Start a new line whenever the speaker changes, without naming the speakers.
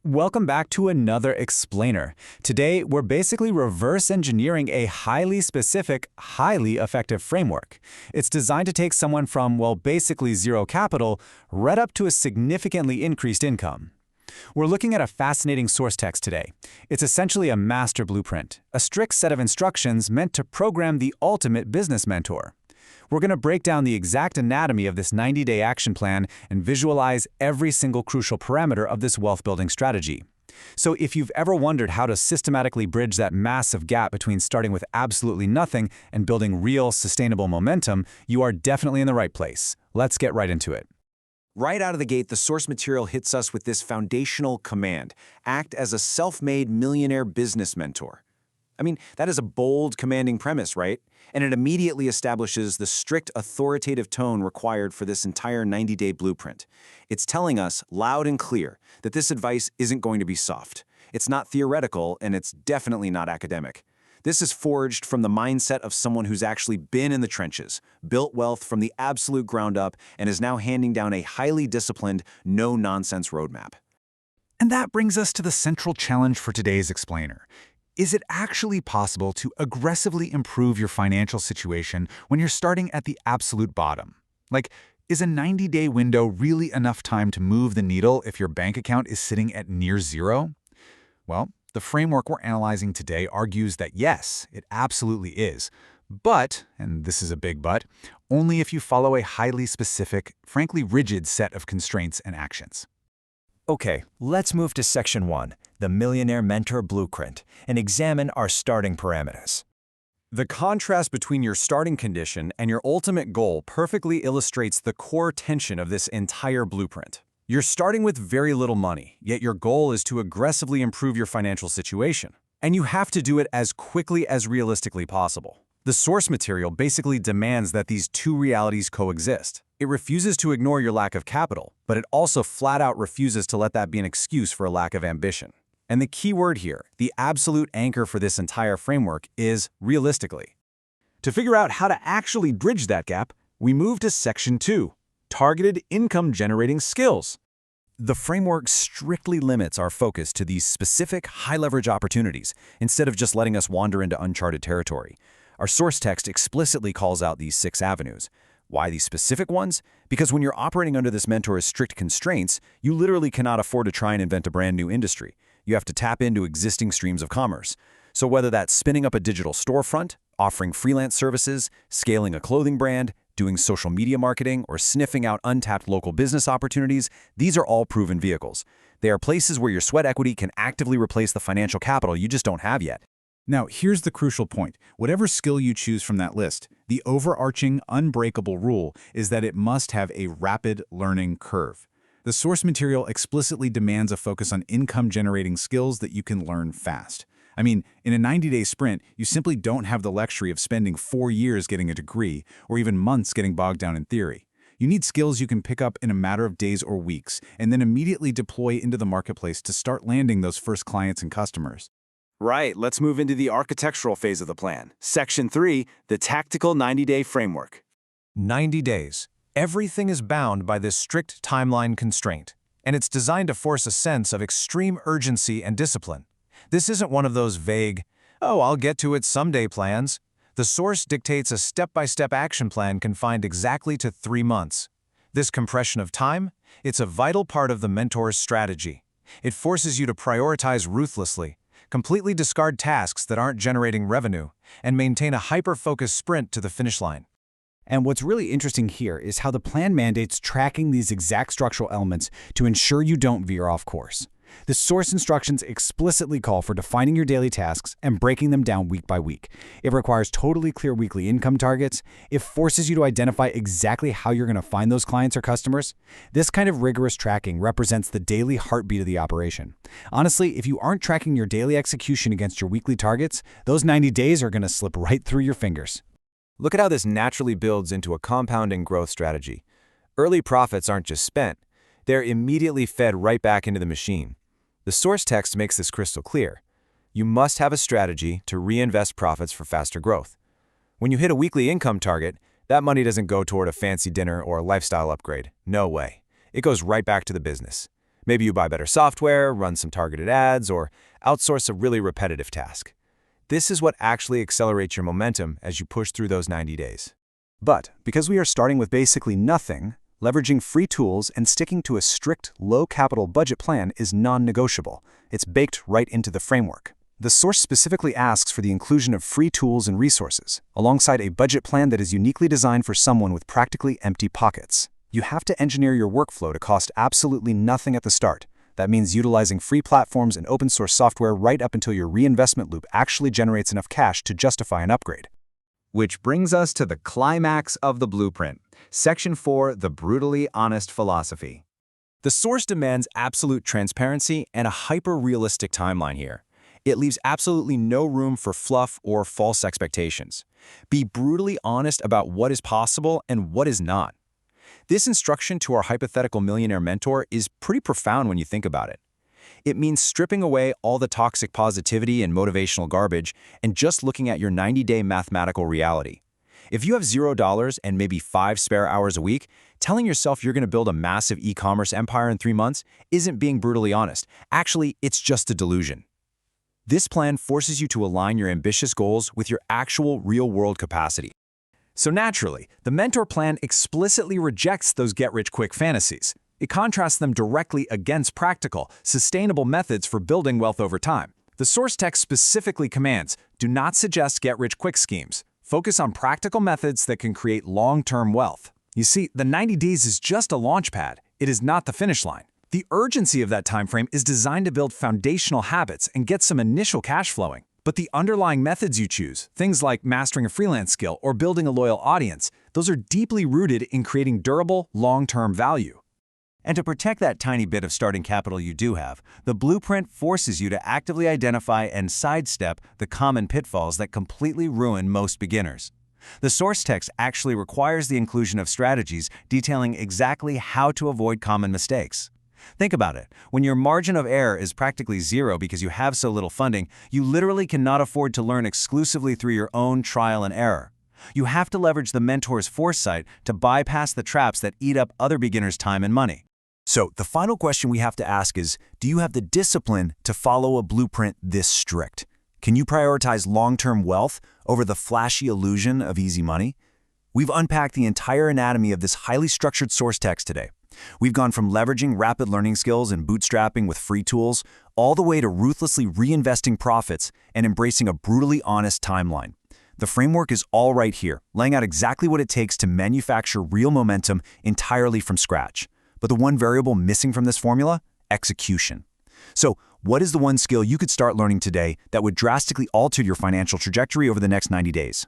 Welcome back to another explainer. Today, we're basically reverse engineering a highly specific, highly effective framework. It's designed to take someone from, well, basically zero capital, right up to a significantly increased income. We're looking at a fascinating source text today. It's essentially a master blueprint, a strict set of instructions meant to program the ultimate business mentor. We're going to break down the exact anatomy of this 90-day action plan and visualize every single crucial parameter of this wealth-building strategy. So if you've ever wondered how to systematically bridge that massive gap between starting with absolutely nothing and building real, sustainable momentum, you are definitely in the right place. Let's get right into it.
Right out of the gate, the source material hits us with this foundational command: act as a self-made millionaire business mentor. I mean, that is a bold, commanding premise, right? And it immediately establishes the strict, authoritative tone required for this entire 90-day blueprint. It's telling us, loud and clear, that this advice isn't going to be soft. It's not theoretical, and it's definitely not academic. This is forged from the mindset of someone who's actually been in the trenches, built wealth from the absolute ground up, and is now handing down a highly disciplined, no-nonsense roadmap.
And that brings us to the central challenge for today's explainer. Is it actually possible to aggressively improve your financial situation when you're starting at the absolute bottom? Like, is a 90-day window really enough time to move the needle if your bank account is sitting at near zero? Well, the framework we're analyzing today argues that yes, it absolutely is. But, and this is a big but, only if you follow a highly specific, frankly rigid set of constraints and actions.
Okay, let's move to Section 1, the Millionaire Mentor Blueprint, and examine our starting parameters.
The contrast between your starting condition and your ultimate goal perfectly illustrates the core tension of this entire blueprint. You're starting with very little money, yet your goal is to aggressively improve your financial situation. And you have to do it as quickly as realistically possible. The source material basically demands that these two realities coexist. It refuses to ignore your lack of capital, but it also flat out refuses to let that be an excuse for a lack of ambition. And the key word here, the absolute anchor for this entire framework, is realistically. To figure out how to actually bridge that gap, we move to Section 2, Targeted Income-Generating Skills. The framework strictly limits our focus to these specific, high-leverage opportunities, instead of just letting us wander into uncharted territory. Our source text explicitly calls out these 6 avenues. Why these specific ones? Because when you're operating under this mentor's strict constraints, you literally cannot afford to try and invent a brand new industry. You have to tap into existing streams of commerce. So whether that's spinning up a digital storefront, offering freelance services, scaling a clothing brand, doing social media marketing, or sniffing out untapped local business opportunities, these are all proven vehicles. They are places where your sweat equity can actively replace the financial capital you just don't have yet.
Now, here's the crucial point. Whatever skill you choose from that list, the overarching, unbreakable rule is that it must have a rapid learning curve. The source material explicitly demands a focus on income-generating skills that you can learn fast. I mean, in a 90-day sprint, you simply don't have the luxury of spending 4 years getting a degree, or even months getting bogged down in theory. You need skills you can pick up in a matter of days or weeks, and then immediately deploy into the marketplace to start landing those first clients and customers.
Right, let's move into the architectural phase of the plan. Section 3, the Tactical 90-Day Framework.
90 days. Everything is bound by this strict timeline constraint, and it's designed to force a sense of extreme urgency and discipline. This isn't one of those vague, "oh, I'll get to it someday" plans. The source dictates a step-by-step action plan confined exactly to 3 months. This compression of time, it's a vital part of the mentor's strategy. It forces you to prioritize ruthlessly, completely discard tasks that aren't generating revenue, and maintain a hyper-focused sprint to the finish line.
And what's really interesting here is how the plan mandates tracking these exact structural elements to ensure you don't veer off course. The source instructions explicitly call for defining your daily tasks and breaking them down week by week. It requires totally clear weekly income targets. It forces you to identify exactly how you're going to find those clients or customers. This kind of rigorous tracking represents the daily heartbeat of the operation. Honestly, if you aren't tracking your daily execution against your weekly targets, those 90 days are going to slip right through your fingers.
Look at how this naturally builds into a compounding growth strategy. Early profits aren't just spent, they're immediately fed right back into the machine. The source text makes this crystal clear. You must have a strategy to reinvest profits for faster growth. When you hit a weekly income target, that money doesn't go toward a fancy dinner or a lifestyle upgrade. No way. It goes right back to the business.
Maybe you buy better software, run some targeted ads, or outsource a really repetitive task. This is what actually accelerates your momentum as you push through those 90 days.
But because we are starting with basically nothing, leveraging free tools and sticking to a strict, low-capital budget plan is non-negotiable. It's baked right into the framework. The source specifically asks for the inclusion of free tools and resources, alongside a budget plan that is uniquely designed for someone with practically empty pockets. You have to engineer your workflow to cost absolutely nothing at the start. That means utilizing free platforms and open-source software right up until your reinvestment loop actually generates enough cash to justify an upgrade.
Which brings us to the climax of the blueprint. Section 4, the brutally honest philosophy. The source demands absolute transparency and a hyper-realistic timeline here. It leaves absolutely no room for fluff or false expectations. Be brutally honest about what is possible and what is not. This instruction to our hypothetical millionaire mentor is pretty profound when you think about it. It means stripping away all the toxic positivity and motivational garbage and just looking at your 90-day mathematical reality. If you have $0 and maybe 5 spare hours a week, telling yourself you're going to build a massive e-commerce empire in 3 months isn't being brutally honest. Actually, it's just a delusion. This plan forces you to align your ambitious goals with your actual real-world capacity. So naturally, the mentor plan explicitly rejects those get-rich-quick fantasies. It contrasts them directly against practical, sustainable methods for building wealth over time. The source text specifically commands, do not suggest get-rich-quick schemes. Focus on practical methods that can create long-term wealth. You see, the 90 days is just a launch pad. It is not the finish line. The urgency of that time frame is designed to build foundational habits and get some initial cash flowing. But the underlying methods you choose, things like mastering a freelance skill or building a loyal audience, those are deeply rooted in creating durable, long-term value. And to protect that tiny bit of starting capital you do have, the blueprint forces you to actively identify and sidestep the common pitfalls that completely ruin most beginners. The source text actually requires the inclusion of strategies detailing exactly how to avoid common mistakes. Think about it. When your margin of error is practically zero because you have so little funding, you literally cannot afford to learn exclusively through your own trial and error. You have to leverage the mentor's foresight to bypass the traps that eat up other beginners' time and money. So, the final question we have to ask is, do you have the discipline to follow a blueprint this strict? Can you prioritize long-term wealth over the flashy illusion of easy money? We've unpacked the entire anatomy of this highly structured source text today. We've gone from leveraging rapid learning skills and bootstrapping with free tools, all the way to ruthlessly reinvesting profits and embracing a brutally honest timeline. The framework is all right here, laying out exactly what it takes to manufacture real momentum entirely from scratch. But the one variable missing from this formula? Execution. So, what is the one skill you could start learning today that would drastically alter your financial trajectory over the next 90 days?